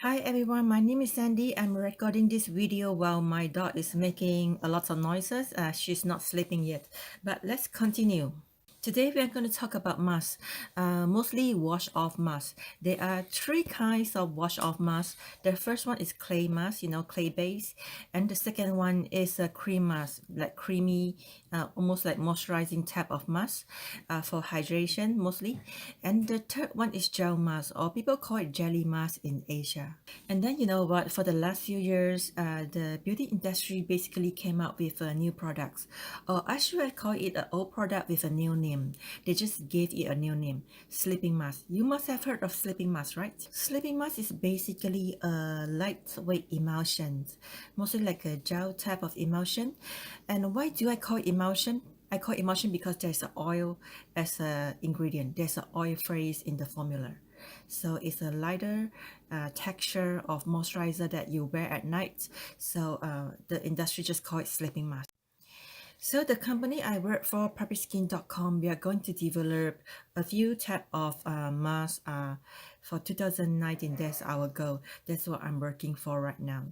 Hi everyone, my name is Sandy. I'm recording this video while my dog is making a lot of noises. She's not sleeping yet, but let's continue. Today we are going to talk about masks, mostly wash-off masks. There are three kinds of wash-off masks. The first one is clay mask, clay base, and the second one is a cream mask, like creamy, almost like moisturizing type of mask for hydration mostly. And the third one is gel mask, or people call it jelly mask in Asia. And then you know what? For the last few years, the beauty industry basically came out with new products, or actually I call it an old product with a new name. They just gave it a new name, sleeping mask. You must have heard of sleeping mask, right? Sleeping mask is basically a lightweight emulsion, mostly like a gel type of emulsion. And why do I call it emulsion? I call it emulsion because there's an oil as an ingredient. There's an oil phrase in the formula. So it's a lighter texture of moisturizer that you wear at night. So the industry just call it sleeping mask. So the company I work for, puppyskin.com, we are going to develop a few type of masks for 2019. That's our goal. That's what I'm working for right now.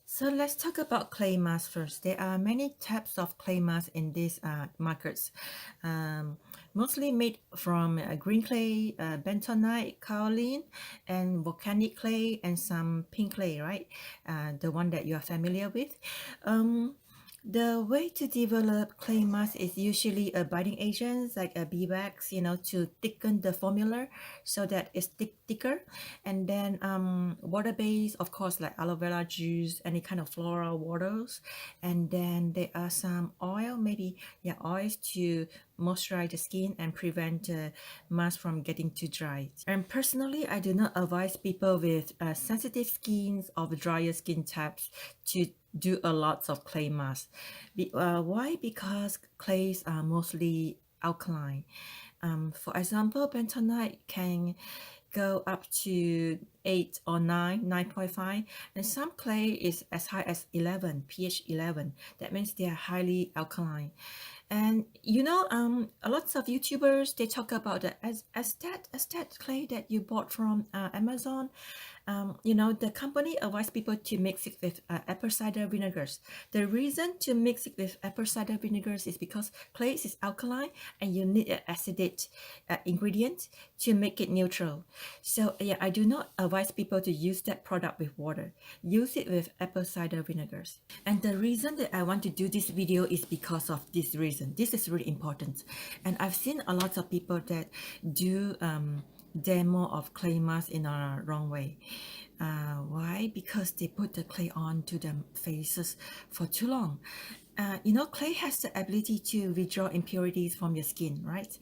So let's talk about clay masks first. There are many types of clay masks in these markets, mostly made from green clay, bentonite, kaolin, and volcanic clay, and some pink clay, right? The one that you are familiar with. The way to develop clay mask is usually a binding agent like a beeswax, to thicken the formula so that it's thicker. And then water base, of course, like aloe vera juice, any kind of floral waters. And then there are some oil, maybe, yeah, oils to moisturize the skin and prevent the mask from getting too dry. And personally, I do not advise people with sensitive skins or drier skin types to do a lot of clay masks. Why? Because clays are mostly alkaline. For example, bentonite can go up to 8 or 9, 9.5, and some clay is as high as 11, pH 11. That means they are highly alkaline. And a lot of YouTubers, they talk about the Aztec clay that you bought from Amazon. The company advised people to mix it with apple cider vinegars. The reason to mix it with apple cider vinegars is because clay is alkaline and you need an acidic ingredient to make it neutral. So yeah, I do not advise people to use that product with water. Use it with apple cider vinegars. And the reason that I want to do this video is because of this reason. This is really important. And I've seen a lot of people that do demo of clay mask in a wrong way. Why? Because they put the clay on to their faces for too long. Clay has the ability to withdraw impurities from your skin, right?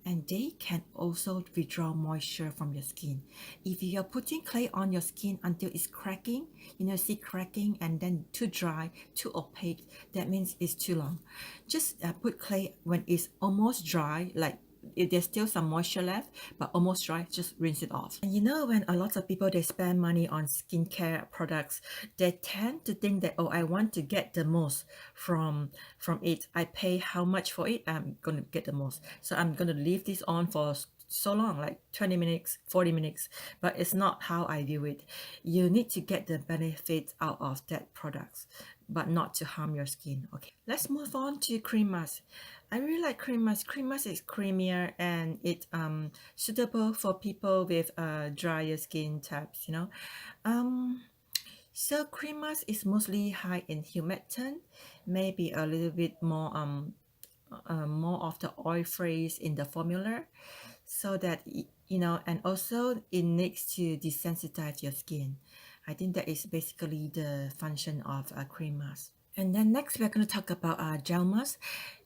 And they can also withdraw moisture from your skin. If you are putting clay on your skin until it's cracking, see cracking and then too dry, too opaque, that means it's too long. Just put clay when it's almost dry, like if there's still some moisture left but almost dry, just rinse it off. And when a lot of people, they spend money on skincare products, they tend to think that, oh, I want to get the most from it. I pay how much for it, I'm going to get the most, so I'm going to leave this on for so long, like 20 minutes, 40 minutes. But it's not how I view it. You need to get the benefit out of that product, but not to harm your skin. Okay, let's move on to cream mask. I really like cream mask. Cream mask is creamier and it's suitable for people with drier skin types, So cream mask is mostly high in humectant, maybe a little bit more of the oil phrase in the formula, so that and also it needs to desensitize your skin. I think that is basically the function of a cream mask. And then next we're going to talk about gel mask.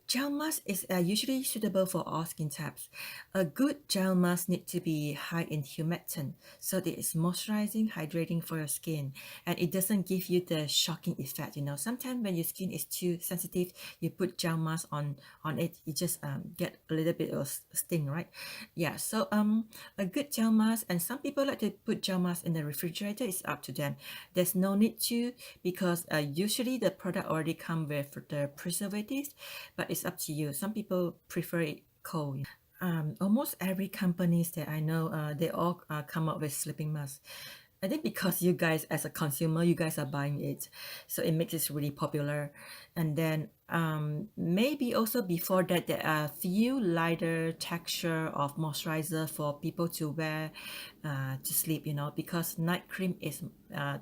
Gel mask is usually suitable for all skin types. A good gel mask needs to be high in humectant, so that it's moisturizing, hydrating for your skin, and it doesn't give you the shocking effect. Sometimes when your skin is too sensitive, you put gel mask on it, you just get a little bit of sting, right? Yeah. So a good gel mask, and some people like to put gel mask in the refrigerator. It's up to them. There's no need to, because usually the product already come with the preservatives, but it's up to you. Some people prefer it cold. Almost every companies that I know, they all come up with sleeping masks. I think because you guys, as a consumer, you guys are buying it, so it makes it really popular. And then maybe also before that, there are few lighter texture of moisturizer for people to wear to sleep. Because night cream is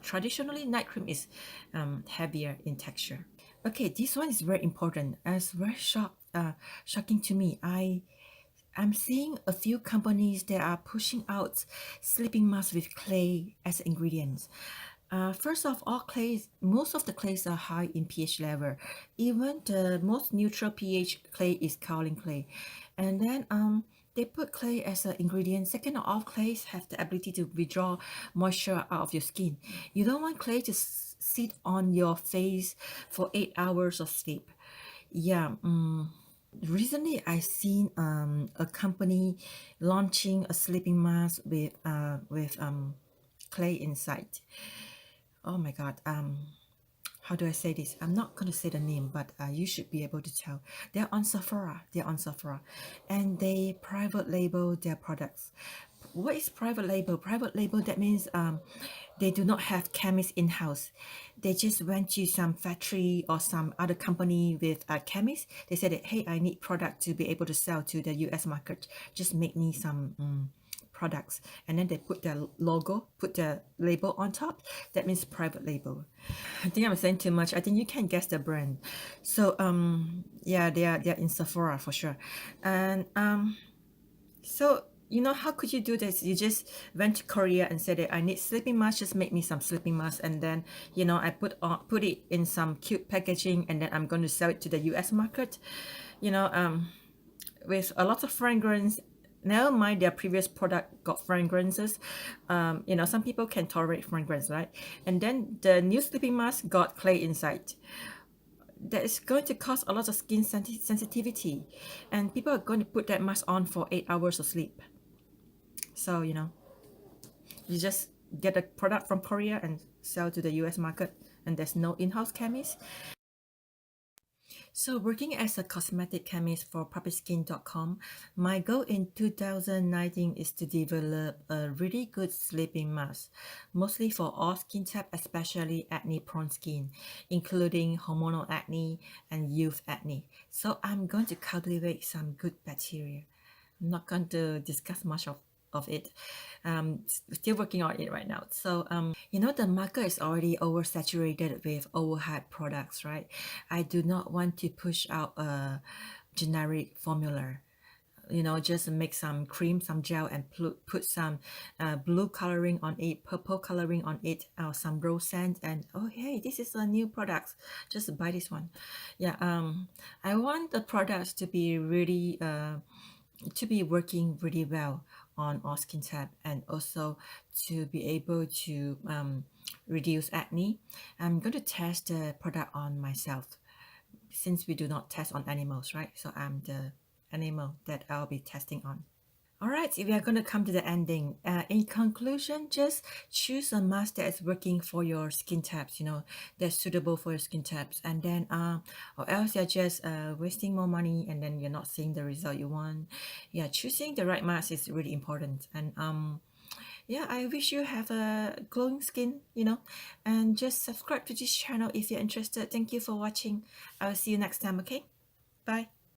traditionally night cream is heavier in texture. Okay, this one is very important. It's very shocking to me. I'm seeing a few companies that are pushing out sleeping masks with clay as ingredients. First of all, clays, most of the clays are high in pH level. Even the most neutral pH clay is kaolin clay. And then they put clay as an ingredient. Second of all, clays have the ability to withdraw moisture out of your skin. You don't want clay to sit on your face for 8 hours of sleep. Yeah, recently I seen a company launching a sleeping mask with clay inside. Oh my God. How do I say this? I'm not going to say the name, but you should be able to tell. They're on Sephora. They're on Sephora, and they private label their products. What is private label? Private label, that means they do not have chemists in house. They just went to some factory or some other company with a chemist. They said that, hey, I need product to be able to sell to the US market. Just make me some products, and then they put their logo, put their label on top. That means private label. I think I'm saying too much. I think you can guess the brand. So yeah, they are in Sephora for sure. And so how could you do this? You just went to Korea and said that I need sleeping mask, just make me some sleeping mask, and then I put it in some cute packaging, and then I'm going to sell it to the US market. You know, with a lot of fragrance. Never mind their previous product got fragrances. Some people can tolerate fragrance, right? And then the new sleeping mask got clay inside. That is going to cause a lot of skin sensitivity, and people are going to put that mask on for 8 hours of sleep. So you just get a product from Korea and sell to the US market, and there's no in-house chemist. So, working as a cosmetic chemist for puppyskin.com, my goal in 2019 is to develop a really good sleeping mask, mostly for all skin types, especially acne-prone skin, including hormonal acne and youth acne. So, I'm going to cultivate some good bacteria. I'm not going to discuss much of it. Still working on it right now. So, the market is already oversaturated with overhyped products, right? I do not want to push out a generic formula. Just make some cream, some gel, and put some blue coloring on it, purple coloring on it, some rose scent, and oh hey, this is a new product. Just buy this one. Yeah. I want the products to be really to be working really well on all skin type, and also to be able to reduce acne. I'm going to test the product on myself, since we do not test on animals, right? So I'm the animal that I'll be testing on. All right, we are going to come to the ending. In conclusion, just choose a mask that is working for your skin types, that's suitable for your skin types. And then, or else you're just wasting more money, and then you're not seeing the result you want. Yeah, choosing the right mask is really important. And yeah, I wish you have a glowing skin, and just subscribe to this channel if you're interested. Thank you for watching. I'll see you next time, okay? Bye.